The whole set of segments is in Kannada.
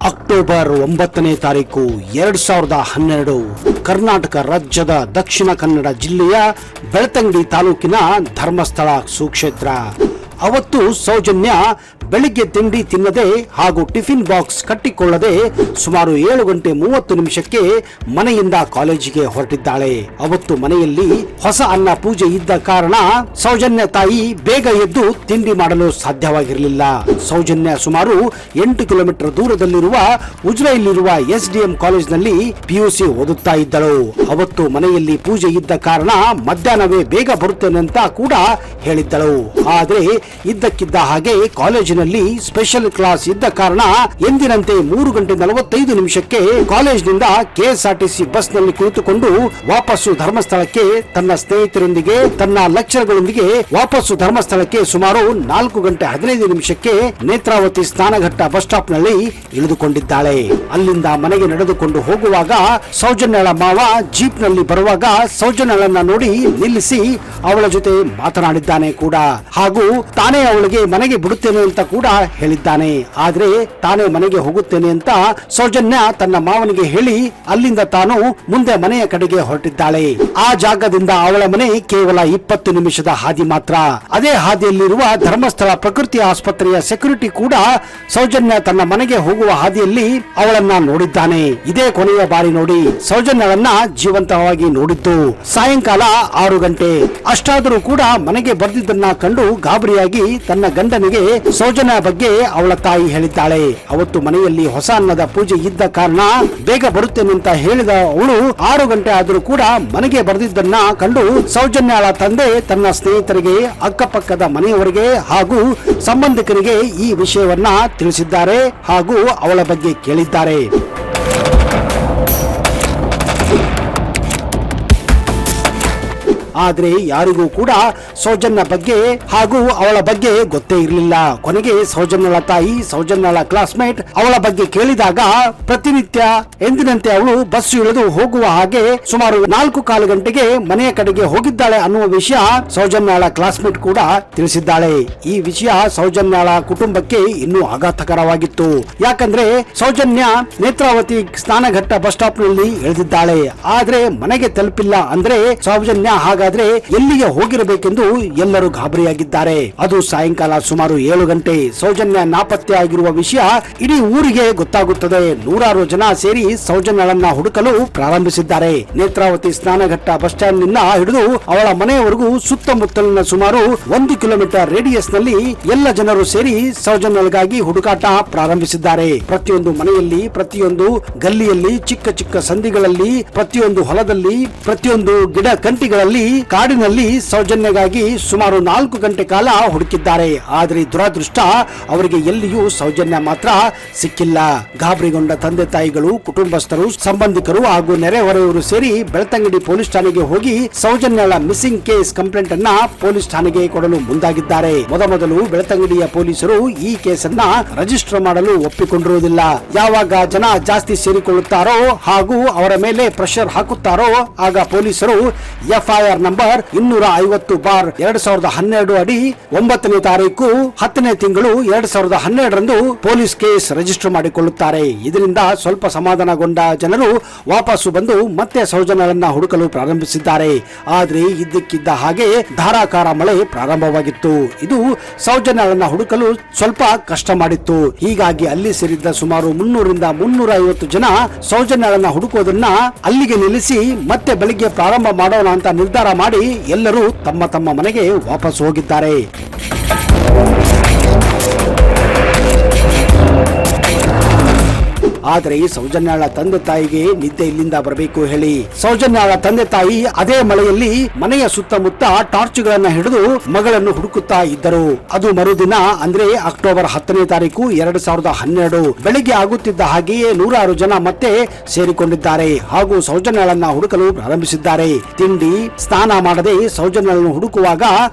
ಅಕ್ಟೋಬರ್ 9ನೇ ತಾರೀಕು 2012 ಕರ್ನಾಟಕ ರಾಜ್ಯದ ದಕ್ಷಿಣ ಕನ್ನಡ ಜಿಲ್ಲೆಯ ಬೆಳ್ತಂಗಡಿ ತಾಲೂಕಿನ ಧರ್ಮಸ್ಥಳ ಸುಕ್ಷೇತ್ರ. ಅವತ್ತು ಸೌಜನ್ಯ ಬೆಳಿಗ್ಗೆ ತಿಂಡಿ ತಿನ್ನದೆ ಹಾಗೂ ಟಿಫಿನ್ ಬಾಕ್ಸ್ ಕಟ್ಟಿಕೊಳ್ಳದೆ ಸುಮಾರು 7:30 ಮನೆಯಿಂದ ಕಾಲೇಜಿಗೆ ಹೊರಟಿದ್ದಾಳೆ. ಅವತ್ತು ಮನೆಯಲ್ಲಿ ಹೊಸ ಅನ್ನ ಪೂಜೆ ಇದ್ದ ಕಾರಣ ಸೌಜನ್ಯ ತಾಯಿ ಬೇಗ ಎದ್ದು ತಿಂಡಿ ಮಾಡಲು ಸಾಧ್ಯವಾಗಿರಲಿಲ್ಲ. ಸೌಜನ್ಯ ಸುಮಾರು 8 ಕಿಲೋಮೀಟರ್ ದೂರದಲ್ಲಿರುವ ಉಜ್ರೈಲಿರುವ SDM ಕಾಲೇಜಿನಲ್ಲಿ PUC ಓದುತ್ತಾ ಇದ್ದಳು. ಅವತ್ತು ಮನೆಯಲ್ಲಿ ಪೂಜೆ ಇದ್ದ ಕಾರಣ ಮಧ್ಯಾಹ್ನವೇ ಬೇಗ ಬರುತ್ತೇನೆ ಅಂತ ಕೂಡ ಹೇಳಿದ್ದಳು. ಆದರೆ ಇದ್ದಕ್ಕಿದ್ದ ಹಾಗೆ ಕಾಲೇಜಿನಲ್ಲಿ ಸ್ಪೆಷಲ್ ಕ್ಲಾಸ್ ಇದ್ದ ಕಾರಣ ಎಂದಿನಂತೆ 3:45 ಕಾಲೇಜಿನಿಂದ KSRTC ಬಸ್ ನಲ್ಲಿ ಕುಳಿತುಕೊಂಡು ವಾಪಸ್ಸು ಧರ್ಮಸ್ಥಳಕ್ಕೆ ತನ್ನ ಸ್ನೇಹಿತರೊಂದಿಗೆ ತನ್ನ ಲೆಕ್ಚರ್ಗಳೊಂದಿಗೆ ವಾಪಸ್ಸು ಧರ್ಮಸ್ಥಳಕ್ಕೆ ಸುಮಾರು 4:15 ನೇತ್ರಾವತಿ ಸ್ನಾನಘಟ್ಟ ಬಸ್ ಸ್ಟಾಪ್ ನಲ್ಲಿ ಇಳಿದುಕೊಂಡಿದ್ದಾಳೆ. ಅಲ್ಲಿಂದ ಮನೆಗೆ ನಡೆದುಕೊಂಡು ಹೋಗುವಾಗ ಸೌಜನ್ಯಳ ಮಾವ ಜೀಪ್ ನಲ್ಲಿ ಬರುವಾಗ ಸೌಜನ್ಯಳನ್ನ ನೋಡಿ ನಿಲ್ಲಿಸಿ ಅವಳ ಜೊತೆ ಮಾತನಾಡಿದ್ದಾನೆ ಕೂಡ. ಹಾಗೂ ತಾನೇ ಅವಳಿಗೆ ಮನೆಗೆ ಬಿಡುತ್ತೇನೆ ಅಂತ ಕೂಡ ಹೇಳಿದ್ದಾನೆ. ಆದ್ರೆ ತಾನೇ ಮನೆಗೆ ಹೋಗುತ್ತೇನೆ ಅಂತ ಸೌಜನ್ಯ ತನ್ನ ಮಾವನಿಗೆ ಹೇಳಿ ಅಲ್ಲಿಂದ ತಾನು ಮುಂದೆ ಮನೆಯ ಕಡೆಗೆ ಹೊರಟಿದ್ದಾಳೆ. ಆ ಜಾಗದಿಂದ ಅವಳ ಮನೆ ಕೇವಲ 20 ನಿಮಿಷದ ಹಾದಿ ಮಾತ್ರ. ಅದೇ ಹಾದಿಯಲ್ಲಿರುವ ಧರ್ಮಸ್ಥಳ ಪ್ರಕೃತಿ ಆಸ್ಪತ್ರೆಯ ಸೆಕ್ಯೂರಿಟಿ ಕೂಡ ಸೌಜನ್ಯ ತನ್ನ ಮನೆಗೆ ಹೋಗುವ ಹಾದಿಯಲ್ಲಿ ಅವಳನ್ನ ನೋಡಿದ್ದಾನೆ. ಇದೇ ಕೊನೆಯ ಬಾರಿ ನೋಡಿ ಸೌಜನ್ಯವನ್ನ ಜೀವಂತವಾಗಿ ನೋಡಿದ್ದು ಸಾಯಂಕಾಲ 6 ಗಂಟೆ. ಅಷ್ಟಾದರೂ ಕೂಡ ಮನೆಗೆ ಬರ್ದಿದ್ದನ್ನ ಕಂಡು ಗಾಬರಿಯಾಗಿ ತನ್ನ ಗಂಡನಿಗೆ ಸೌಜನ್ಯ ಬಗ್ಗೆ ಅವಳ ತಾಯಿ ಹೇಳಿದ್ದಾಳೆ. ಅವತ್ತು ಮನೆಯಲ್ಲಿ ಹೊಸ ಅನ್ನದ ಪೂಜೆ ಇದ್ದ ಕಾರಣ ಬೇಗ ಬರುತ್ತೇನೆ ಅಂತ ಹೇಳಿದ ಅವಳು 6 ಗಂಟೆ ಆದರೂ ಕೂಡ ಮನೆಗೆ ಬರೆದಿದ್ದನ್ನ ಕಂಡು ಸೌಜನ್ಯಳ ತಂದೆ ತನ್ನ ಸ್ನೇಹಿತರಿಗೆ ಅಕ್ಕಪಕ್ಕದ ಮನೆಯವರಿಗೆ ಹಾಗೂ ಸಂಬಂಧಿಕರಿಗೆ ಈ ವಿಷಯವನ್ನ ತಿಳಿಸಿದ್ದಾರೆ ಹಾಗೂ ಅವಳ ಬಗ್ಗೆ ಕೇಳಿದ್ದಾರೆ. ಆದ್ರೆ ಯಾರಿಗೂ ಕೂಡ ಸೌಜನ್ಯ ಬಗ್ಗೆ ಹಾಗೂ ಅವಳ ಬಗ್ಗೆ ಗೊತ್ತೇ ಇರಲಿಲ್ಲ. ಕೊನೆಗೆ ಸೌಜನ್ಯಳ ತಾಯಿ ಸೌಜನ್ಯಳ ಕ್ಲಾಸ್ಮೇಟ್ ಅವಳ ಬಗ್ಗೆ ಕೇಳಿದಾಗ ಪ್ರತಿನಿತ್ಯ ಎಂದಿನಂತೆ ಅವಳು ಬಸ್ ಇಳಿದು ಹೋಗುವ ಹಾಗೆ ಸುಮಾರು 4:15 ಗಂಟೆಗೆ ಮನೆಯ ಕಡೆಗೆ ಹೋಗಿದ್ದಾಳೆ ಅನ್ನುವ ವಿಷಯ ಸೌಜನ್ಯಳ ಕ್ಲಾಸ್ಮೇಟ್ ಕೂಡ ತಿಳಿಸಿದ್ದಾಳೆ. ಈ ವಿಷಯ ಸೌಜನ್ಯಳ ಕುಟುಂಬಕ್ಕೆ ಇನ್ನೂ ಆಘಾತಕರವಾಗಿತ್ತು. ಯಾಕಂದ್ರೆ ಸೌಜನ್ಯ ನೇತ್ರಾವತಿ ಸ್ನಾನಘಟ್ಟ ಬಸ್ ಸ್ಟಾಪ್ ನಲ್ಲಿ ಇಳಿದಿದ್ದಾಳೆ. ಆದ್ರೆ ಮನೆಗೆ ತಲುಪಿಲ್ಲ ಅಂದ್ರೆ ಸೌಜನ್ಯ ಹಾಗಾದ್ರೆ ಎಲ್ಲಿಗೆ ಹೋಗಿರಬೇಕೆಂದು ಎಲ್ಲರೂ ಗಾಬರಿಯಾಗಿದ್ದಾರೆ. ಅದು ಸಾಯಂಕಾಲ ಸುಮಾರು 7 ಗಂಟೆ. ಸೌಜನ್ಯ ನಾಪತ್ತೆ ಆಗಿರುವ ವಿಷಯ ಇಡೀ ಊರಿಗೆ ಗೊತ್ತಾಗುತ್ತದೆ. ನೂರಾರು ಜನ ಸೇರಿ ಸೌಜನ್ಯಳನ್ನ ಹುಡುಕಲು ಪ್ರಾರಂಭಿಸಿದ್ದಾರೆ. ನೇತ್ರಾವತಿ ಸ್ನಾನಘಟ್ಟ ಬಸ್ ಸ್ಟ್ಯಾಂಡ್ ನಿಂದ ಹಿಡಿದು ಅವಳ ಮನೆಯವರೆಗೂ ಸುತ್ತಮುತ್ತಲಿನ ಸುಮಾರು 1 ಕಿಲೋಮೀಟರ್ ರೇಡಿಯಸ್ ನಲ್ಲಿ ಎಲ್ಲ ಜನರು ಸೇರಿ ಸೌಜನ್ಯಳಿಗಾಗಿ ಹುಡುಕಾಟ ಪ್ರಾರಂಭಿಸಿದ್ದಾರೆ. ಪ್ರತಿಯೊಂದು ಮನೆಯಲ್ಲಿ, ಪ್ರತಿಯೊಂದು ಗಲ್ಲಿಯಲ್ಲಿ, ಚಿಕ್ಕ ಚಿಕ್ಕ ಸಂಧಿಗಳಲ್ಲಿ, ಪ್ರತಿಯೊಂದು ಹೊಲದಲ್ಲಿ, ಪ್ರತಿಯೊಂದು ಗಿಡ ಕಂಟಿಗಳಲ್ಲಿ, ಕಾಡಿನಲ್ಲಿ ಸೌಜನ್ಯಗಾಗಿ ಸುಮಾರು 4 ಗಂಟೆ ಕಾಲ ಹುಡುಕಿದ್ದಾರೆ. ಆದರೆ ದುರಾದೃಷ್ಟ ಅವರಿಗೆ ಎಲ್ಲಿಯೂ ಸೌಜನ್ಯ ಮಾತ್ರ ಸಿಕ್ಕಿಲ್ಲ. ಗಾಬರಿಗೊಂಡ ತಂದೆ ತಾಯಿಗಳು, ಕುಟುಂಬಸ್ಥರು, ಸಂಬಂಧಿಕರು ಹಾಗೂ ನೆರೆಹೊರೆಯವರು ಸೇರಿ ಬೆಳ್ತಂಗಡಿ ಪೊಲೀಸ್ ಠಾಣೆಗೆ ಹೋಗಿ ಸೌಜನ್ಯಳ ಮಿಸ್ಸಿಂಗ್ ಕೇಸ್ ಕಂಪ್ಲೇಂಟ್ ಅನ್ನ ಪೊಲೀಸ್ ಠಾಣೆಗೆ ಕೊಡಲು ಮುಂದಾಗಿದ್ದಾರೆ. ಮೊದಲು ಬೆಳ್ತಂಗಡಿಯ ಪೊಲೀಸರು ಈ ಕೇಸನ್ನ ರಿಜಿಸ್ಟರ್ ಮಾಡಲು ಒಪ್ಪಿಕೊಂಡಿರುವುದಿಲ್ಲ. ಯಾವಾಗ ಜನ ಜಾಸ್ತಿ ಸೇರಿಕೊಳ್ಳುತ್ತಾರೋ ಹಾಗೂ ಅವರ ಮೇಲೆ ಪ್ರೆಷರ್ ಹಾಕುತ್ತಾರೋ ಆಗ ಪೊಲೀಸರು FIR ನಂಬರ್ 250/2012 ಅಡಿ 9ನೇ ತಾರೀಕು 10ನೇ ತಿಂಗಳು 2012 ಪೊಲೀಸ್ ಕೇಸ್ ರಿಜಿಸ್ಟರ್ ಮಾಡಿಕೊಳ್ಳುತ್ತಾರೆ. ಇದರಿಂದ ಸ್ವಲ್ಪ ಸಮಾಧಾನಗೊಂಡ ಜನರು ವಾಪಸ್ಸು ಬಂದು ಮತ್ತೆ ಸೌಜನ್ಯಳನ್ನ ಹುಡುಕಲು ಪ್ರಾರಂಭಿಸಿದ್ದಾರೆ. ಆದ್ರೆ ಇದ್ದಕ್ಕಿದ್ದ ಹಾಗೆ ಧಾರಾಕಾರ ಮಳೆ ಪ್ರಾರಂಭವಾಗಿತ್ತು. ಇದು ಸೌಜನ್ಯಳನ್ನ ಹುಡುಕಲು ಸ್ವಲ್ಪ ಕಷ್ಟ ಮಾಡಿತ್ತು. ಹೀಗಾಗಿ ಅಲ್ಲಿ ಸೇರಿದ್ದ ಸುಮಾರು 300-350 ಜನ ಸೌಜನ್ಯಳನ್ನ ಹುಡುಕೋದನ್ನ ಅಲ್ಲಿಗೆ ನಿಲ್ಲಿಸಿ ಮತ್ತೆ ಬೆಳಿಗ್ಗೆ ಪ್ರಾರಂಭ ಮಾಡೋಣ ಅಂತ ನಿರ್ಧಾರ ಮಾಡಿ ಎಲ್ಲರೂ ತಮ್ಮ ತಮ್ಮ ಮನೆಗೆ ವಾಪಸ್ ಹೋಗಿದ್ದಾರೆ. ಆದರೆ ಸೌಜನ್ಯಳ ತಂದೆ ತಾಯಿಗೆ ನಿದ್ದೆ ಇಲ್ಲಿಂದ ಬರಬೇಕು ಹೇಳಿ ಸೌಜನ್ಯಳ ತಂದೆ ತಾಯಿ ಅದೇ ಮಳೆಯಲ್ಲಿ ಮನೆಯ ಸುತ್ತಮುತ್ತ ಟಾರ್ಚ್ ಗಳನ್ನ ಹಿಡಿದು ಮಗಳನ್ನು ಹುಡುಕುತ್ತಾ ಇದ್ದರು. ಅದು ಮರುದಿನ ಅಂದ್ರೆ ಅಕ್ಟೋಬರ್ 10ನೇ ತಾರೀಕು 2012 ಬೆಳಿಗ್ಗೆ ಆಗುತ್ತಿದ್ದ ಹಾಗೆಯೇ ನೂರಾರು ಜನ ಮತ್ತೆ ಸೇರಿಕೊಂಡಿದ್ದಾರೆ ಹಾಗೂ ಸೌಜನ್ಯಳನ್ನ ಹುಡುಕಲು ಪ್ರಾರಂಭಿಸಿದ್ದಾರೆ. ತಿಂಡಿ ಸ್ನಾನ ಮಾಡದೆ ಸೌಜನ್ಯಳನ್ನು ಹುಡುಕುವಾಗ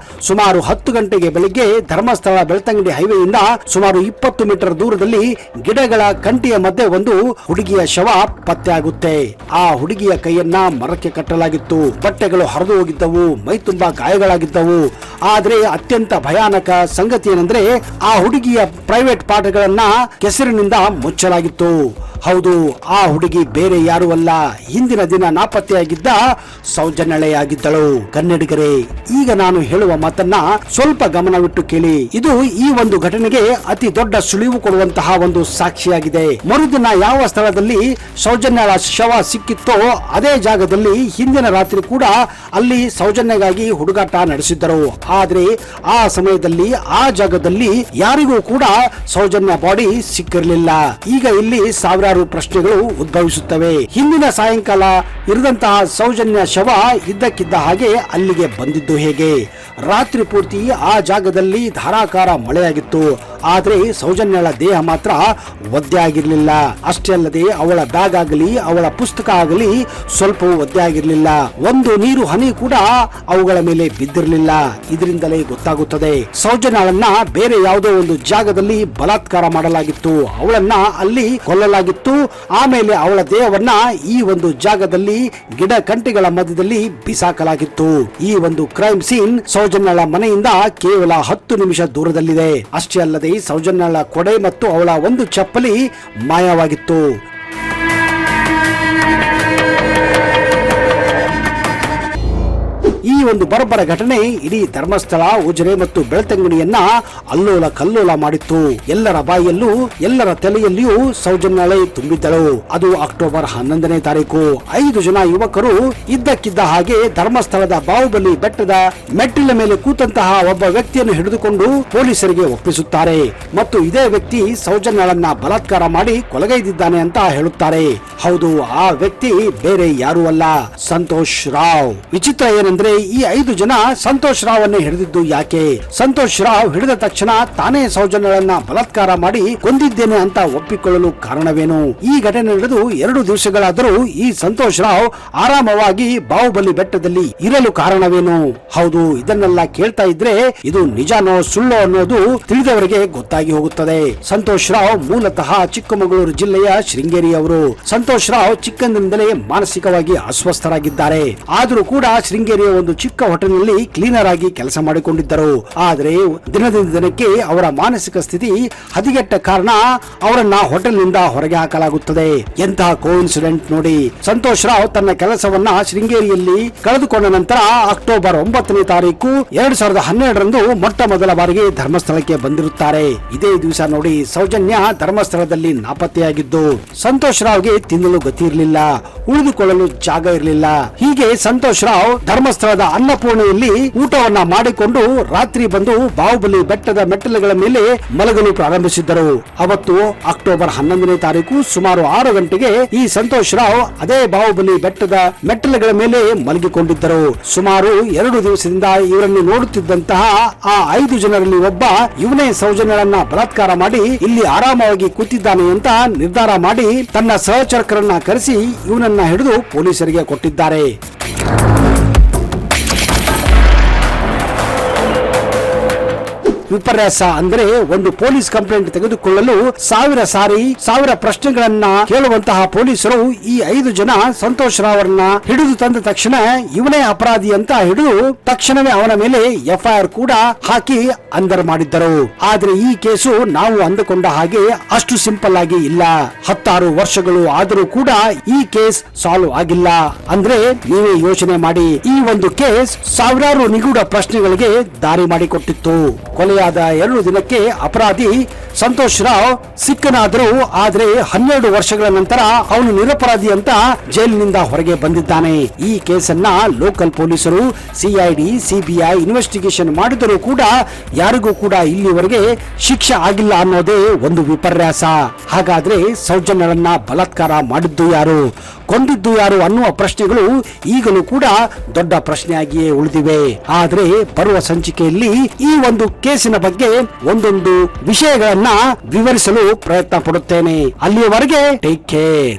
ಸುಮಾರು 10 ಗಂಟೆಗೆ ಬೆಳಿಗ್ಗೆ ಧರ್ಮಸ್ಥಳ ಬೆಳ್ತಂಗಡಿ ಹೈವೇಯಿಂದ ಸುಮಾರು 20 ಮೀಟರ್ ದೂರದಲ್ಲಿ ಗಿಡಗಳ ಕಂಟಿಯ ಮಧ್ಯೆ ಬಂದು ಹುಡುಗಿಯ ಶವ ಪತ್ತೆ ಆಗುತ್ತೆ. ಆ ಹುಡುಗಿಯ ಕೈಯನ್ನ ಮರಕ್ಕೆ ಕಟ್ಟಲಾಗಿತ್ತು. ಬಟ್ಟೆಗಳು ಹರಿದು ಹೋಗಿದ್ದವು, ಮೈ ತುಂಬಾ ಗಾಯಗಳಾಗಿದ್ದವು. ಆದ್ರೆ ಅತ್ಯಂತ ಭಯಾನಕ ಸಂಗತಿ ಏನಂದ್ರೆ ಆ ಹುಡುಗಿಯ ಪ್ರೈವೇಟ್ ಪಾರ್ಟ್ಗಳನ್ನ ಕೆಸರಿನಿಂದ ಮುಚ್ಚಲಾಗಿತ್ತು. ಹೌದು, ಆ ಹುಡುಗಿ ಬೇರೆ ಯಾರು ಅಲ್ಲ, ಹಿಂದಿನ ದಿನ ನಾಪತ್ತೆಯಾಗಿದ್ದ ಸೌಜನ್ಯಳೆಯಾಗಿದ್ದಳು. ಕನ್ನಡಿಗರೇ, ಈಗ ನಾನು ಹೇಳುವ ಮಾತನ್ನ ಸ್ವಲ್ಪ ಗಮನವಿಟ್ಟು ಕೇಳಿ. ಇದು ಈ ಒಂದು ಘಟನೆಗೆ ಅತಿ ದೊಡ್ಡ ಸುಳಿವು ಕೊಡುವಂತಹ ಒಂದು ಸಾಕ್ಷಿಯಾಗಿದೆ. ಮರುದಿನ ಯಾವ ಸ್ಥಳದಲ್ಲಿ ಸೌಜನ್ಯಳ ಶವ ಸಿಕ್ಕಿತ್ತೋ ಅದೇ ಜಾಗದಲ್ಲಿ ಹಿಂದಿನ ರಾತ್ರಿ ಕೂಡ ಅಲ್ಲಿ ಸೌಜನ್ಯಗಾಗಿ ಹುಡುಗಾಟ ನಡೆಸಿದ್ದರು. ಆದ್ರೆ ಆ ಸಮಯದಲ್ಲಿ ಆ ಜಾಗದಲ್ಲಿ ಯಾರಿಗೂ ಕೂಡ ಸೌಜನ್ಯ ಬಾಡಿ ಸಿಕ್ಕಿರಲಿಲ್ಲ. ಈಗ ಇಲ್ಲಿ ಸಾವಿರಾರು ಪ್ರಶ್ನೆಗಳು ಉದ್ಭವಿಸುತ್ತವೆ. ಹಿಂದಿನ ಸಾಯಂಕಾಲ ಇರದಂತಹ ಸೌಜನ್ಯ ಶವ ಇದ್ದಕ್ಕಿದ್ದ ಹಾಗೆ ಅಲ್ಲಿಗೆ ಬಂದಿದ್ದು ಹೇಗೆ? ರಾತ್ರಿ ಪೂರ್ತಿ ಆ ಜಾಗದಲ್ಲಿ ಧಾರಾಕಾರ ಮಳೆಯಾಗಿತ್ತು. ಆದ್ರೆ ಸೌಜನ್ಯಳ ದೇಹ ಮಾತ್ರ ಒದ್ದೆ ಆಗಿರ್ಲಿಲ್ಲ. ಅಷ್ಟೇ ಅಲ್ಲದೆ ಅವಳ ಬ್ಯಾಗ್ ಆಗಲಿ ಅವಳ ಪುಸ್ತಕ ಆಗಲಿ ಸ್ವಲ್ಪ ಒದ್ದೆ ಆಗಿರ್ಲಿಲ್ಲ. ಒಂದು ನೀರು ಹನಿ ಕೂಡ ಅವುಗಳ ಮೇಲೆ ಬಿದ್ದಿರಲಿಲ್ಲ. ಇದರಿಂದಲೇ ಗೊತ್ತಾಗುತ್ತದೆ ಸೌಜನ್ಯಳನ್ನ ಬೇರೆ ಯಾವುದೋ ಒಂದು ಜಾಗದಲ್ಲಿ ಬಲಾತ್ಕಾರ ಮಾಡಲಾಗಿತ್ತು. ಅವಳನ್ನ ಅಲ್ಲಿ ಕೊಲ್ಲಲಾಗಿತ್ತು. ಆಮೇಲೆ ಅವಳ ದೇಹವನ್ನ ಈ ಒಂದು ಜಾಗದಲ್ಲಿ ಗಿಡ ಕಂಟಿಗಳ ಮಧ್ಯದಲ್ಲಿ ಬಿಸಾಕಲಾಗಿತ್ತು. ಈ ಒಂದು ಕ್ರೈಮ್ ಸೀನ್ ಸೌಜನ್ಯಳ ಮನೆಯಿಂದ ಕೇವಲ 10 ನಿಮಿಷ ದೂರದಲ್ಲಿದೆ. ಅಷ್ಟೇ ಅಲ್ಲದೆ ಸೌಜನ್ಯಳ ಕೊಡೆ ಮತ್ತು ಅವಳ ಒಂದು ಚಪ್ಪಲಿ ಮಾಯವಾಗಿತ್ತು. ಈ ಒಂದು ಬರಬರ ಘಟನೆ ಇಡೀ ಧರ್ಮಸ್ಥಳ, ಉಜಿರೆ ಮತ್ತು ಬೆಳ್ತಂಗಡಿಯನ್ನ ಅಲ್ಲೋಲ ಕಲ್ಲೋಲ ಮಾಡಿತ್ತು. ಎಲ್ಲರ ಬಾಯಲ್ಲೂ ಎಲ್ಲರ ತಲೆಯಲ್ಲಿಯೂ ಸೌಜನ್ಯಳೆ ತುಂಬಿದ್ದಳು. ಅದು ಅಕ್ಟೋಬರ್ 11ನೇ ತಾರೀಕು. 5 ಜನ ಯುವಕರು ಇದ್ದಕ್ಕಿದ್ದ ಹಾಗೆ ಧರ್ಮಸ್ಥಳದ ಬಾಹುಬಲಿ ಬೆಟ್ಟದ ಮೆಟ್ಟಿಲ ಮೇಲೆ ಕೂತಂತಹ ಒಬ್ಬ ವ್ಯಕ್ತಿಯನ್ನು ಹಿಡಿದುಕೊಂಡು ಪೊಲೀಸರಿಗೆ ಒಪ್ಪಿಸುತ್ತಾರೆ ಮತ್ತು ಇದೇ ವ್ಯಕ್ತಿ ಸೌಜನ್ಯಳನ್ನ ಬಲಾತ್ಕಾರ ಮಾಡಿ ಕೊಲೆಗೈದಿದ್ದಾನೆ ಅಂತ ಹೇಳುತ್ತಾರೆ. ಹೌದು, ಆ ವ್ಯಕ್ತಿ ಬೇರೆ ಯಾರೂ ಅಲ್ಲ, ಸಂತೋಷ್ ರಾವ್. ವಿಚಿತ್ರ ಏನಂದ್ರೆ ಈ 5 ಜನ ಸಂತೋಷ್ ರಾವ್ ಅನ್ನು ಹಿಡಿದಿದ್ದು ಯಾಕೆ? ಸಂತೋಷ್ ರಾವ್ ಹಿಡಿದ ತಕ್ಷಣ ತಾನೇ ಸೌಜನ್ಯಳನ್ನ ಬಲಾತ್ಕಾರ ಮಾಡಿ ಕೊಂದಿದ್ದೇನೆ ಅಂತ ಒಪ್ಪಿಕೊಳ್ಳಲು ಕಾರಣವೇನು? ಈ ಘಟನೆ ನಡೆದು 2 ದಿವಸಗಳಾದರೂ ಈ ಸಂತೋಷ್ ರಾವ್ ಆರಾಮವಾಗಿ ಬಾಹುಬಲಿ ಬೆಟ್ಟದಲ್ಲಿ ಇರಲು ಕಾರಣವೇನು? ಹೌದು, ಇದನ್ನೆಲ್ಲ ಕೇಳ್ತಾ ಇದ್ರೆ ಇದು ನಿಜಾನೋ ಸುಳ್ಳೋ ಅನ್ನೋದು ತಿಳಿದವರಿಗೆ ಗೊತ್ತಾಗಿ ಹೋಗುತ್ತದೆ. ಸಂತೋಷ್ ರಾವ್ ಮೂಲತಃ ಚಿಕ್ಕಮಗಳೂರು ಜಿಲ್ಲೆಯ ಶೃಂಗೇರಿ ಅವರು. ಸಂತೋಷ್ ರಾವ್ ಚಿಕ್ಕಂದಿನಿಂದಲೇ ಮಾನಸಿಕವಾಗಿ ಅಸ್ವಸ್ಥರಾಗಿದ್ದಾರೆ. ಆದರೂ ಕೂಡ ಶೃಂಗೇರಿಯ ಒಂದು ಚಿಕ್ಕ ಹೋಟೆಲ್ನಲ್ಲಿ ಕ್ಲೀನರ್ ಆಗಿ ಕೆಲಸ ಮಾಡಿಕೊಂಡಿದ್ದರು. ಆದರೆ ದಿನದಿಂದ ದಿನಕ್ಕೆ ಅವರ ಮಾನಸಿಕ ಸ್ಥಿತಿ ಹದಗೆಟ್ಟ ಕಾರಣ ಅವರನ್ನ ಹೋಟೆಲ್ನಿಂದ ಹೊರಗೆ ಹಾಕಲಾಗುತ್ತದೆ. ಎಂತಹ ಕೋಇನ್ಸಿಡೆಂಟ್ ನೋಡಿ. ಸಂತೋಷ್ ರಾವ್ ತನ್ನ ಕೆಲಸವನ್ನ ಶೃಂಗೇರಿಯಲ್ಲಿ ಕಳೆದುಕೊಂಡ ನಂತರ ಅಕ್ಟೋಬರ್ 9ನೇ ತಾರೀಕು 2012ರಂದು ಮೊಟ್ಟ ಮೊದಲ ಬಾರಿಗೆ ಧರ್ಮಸ್ಥಳಕ್ಕೆ ಬಂದಿರುತ್ತಾರೆ. ಇದೇ ದಿವಸ ನೋಡಿ ಸೌಜನ್ಯ ಧರ್ಮಸ್ಥಳದಲ್ಲಿ ನಾಪತ್ತೆಯಾಗಿದ್ದು ಸಂತೋಷ್ ರಾವ್ಗೆ ತಿನ್ನಲು ಗತಿ ಇರಲಿಲ್ಲ, ಉಳಿದುಕೊಳ್ಳಲು ಜಾಗ ಇರಲಿಲ್ಲ. ಹೀಗೆ ಸಂತೋಷ್ ರಾವ್ ಧರ್ಮಸ್ಥಳದ ಅನ್ನಪೂರ್ಣೆಯಲ್ಲಿ ಊಟವನ್ನ ಮಾಡಿಕೊಂಡು ರಾತ್ರಿ ಬಂದು ಬಾಹುಬಲಿ ಬೆಟ್ಟದ ಮೆಟ್ಟಿಲುಗಳ ಮೇಲೆ ಮಲಗಲು ಪ್ರಾರಂಭಿಸಿದ್ದರು. ಅವತ್ತು ಅಕ್ಟೋಬರ್ 11ನೇ ತಾರೀಕು ಸುಮಾರು 6 ಗಂಟೆಗೆ ಈ ಸಂತೋಷ್ ರಾವ್ ಅದೇ ಬಾಹುಬಲಿ ಬೆಟ್ಟದ ಮೆಟ್ಟಿಲುಗಳ ಮೇಲೆ ಮಲಗಿಕೊಂಡಿದ್ದರು. ಸುಮಾರು 2 ದಿವಸದಿಂದ ಇವರನ್ನು ನೋಡುತ್ತಿದ್ದಂತಹ ಆ 5 ಜನರಲ್ಲಿ ಒಬ್ಬ ಇವನೇ ಸೌಜನ್ಯಳನ್ನ ಬಲಾತ್ಕಾರ ಮಾಡಿ ಇಲ್ಲಿ ಆರಾಮವಾಗಿ ಕೂತಿದ್ದಾನೆ ಅಂತ ನಿರ್ಧಾರ ಮಾಡಿ ತನ್ನ ಸಹಚರಕರನ್ನ ಕರೆಸಿ ಇವನನ್ನ ಹಿಡಿದು ಪೊಲೀಸರಿಗೆ ಕೊಟ್ಟಿದ್ದಾರೆ. ವಿಪರ್ಯಾಸ ಅಂದ್ರೆ ಒಂದು ಪೊಲೀಸ್ ಕಂಪ್ಲೇಂಟ್ ತೆಗೆದುಕೊಳ್ಳಲು ಸಾವಿರ ಪ್ರಶ್ನೆಗಳನ್ನ ಕೇಳುವಂತಹ ಪೊಲೀಸರು ಈ 5 ಜನ ಸಂತೋಷ್ ರಾವ್ರನ್ನ ಹಿಡಿದು ತಂದ ತಕ್ಷಣ ಇವನೇ ಅಪರಾಧಿ ಅಂತ ಹಿಡಿದು ತಕ್ಷಣವೇ ಅವನ ಮೇಲೆ FIR ಕೂಡ ಹಾಕಿ ಅಂದರ್ ಮಾಡಿದ್ದರು. ಆದ್ರೆ ಈ ಕೇಸು ನಾವು ಅಂದುಕೊಂಡ ಹಾಗೆ ಅಷ್ಟು ಸಿಂಪಲ್ ಆಗಿ ಇಲ್ಲ. 16 ವರ್ಷಗಳು ಆದರೂ ಕೂಡ ಈ ಕೇಸ್ ಸಾಲ್ವ್ ಆಗಿಲ್ಲ. ಅಂದ್ರೆ ನೀವೇ ಯೋಚನೆ ಮಾಡಿ, ಈ ಒಂದು ಕೇಸ್ ಸಾವಿರಾರು ನಿಗೂಢ ಪ್ರಶ್ನೆಗಳಿಗೆ ದಾರಿ ಮಾಡಿಕೊಟ್ಟಿತ್ತು. ಕೊಲೆಯಾದ 2 ದಿನಕ್ಕೆ ಅಪರಾಧಿ ಸಂತೋಷ್ ರಾವ್ ಸಿಕ್ಕನಾದರೂ ಆದ್ರೆ 12 ವರ್ಷಗಳ ನಂತರ ಅವನು ನಿರಪರಾಧಿ ಅಂತ ಜೈಲಿನಿಂದ ಹೊರಗೆ ಬಂದಿದ್ದಾನೆ. ಈ ಕೇಸನ್ನ ಲೋಕಲ್ ಪೊಲೀಸರು CID CBI ಇನ್ವೆಸ್ಟಿಗೇಷನ್ ಮಾಡಿದರೂ ಕೂಡ ಯಾರಿಗೂ ಕೂಡ ಇಲ್ಲಿವರೆಗೆ ಶಿಕ್ಷೆ ಆಗಿಲ್ಲ ಅನ್ನೋದೇ ಒಂದು ವಿಪರ್ಯಾಸ. ಹಾಗಾದ್ರೆ ಸೌಜನ್ಯಳನ್ನ ಬಲಾತ್ಕಾರ ಮಾಡಿದ್ದು ಯಾರು, ಕೊಂದಿದ್ದು ಯಾರು ಅನ್ನುವ ಪ್ರಶ್ನೆಗಳು ಈಗಲೂ ಕೂಡ ದೊಡ್ಡ ಪ್ರಶ್ನೆಯಾಗಿಯೇ ಉಳಿದಿವೆ. ಆದ್ರೆ ಬರುವ ಸಂಚಿಕೆಯಲ್ಲಿ ಈ ಒಂದು ಕೇಸಿನ ಬಗ್ಗೆ ಒಂದೊಂದು ವಿಷಯಗಳನ್ನ ವಿವರಿಸಲು ಪ್ರಯತ್ನ ಪಡುತ್ತೇನೆ. ಅಲ್ಲಿಯವರೆಗೆ ಟೇಕ್ ಕೇರ್.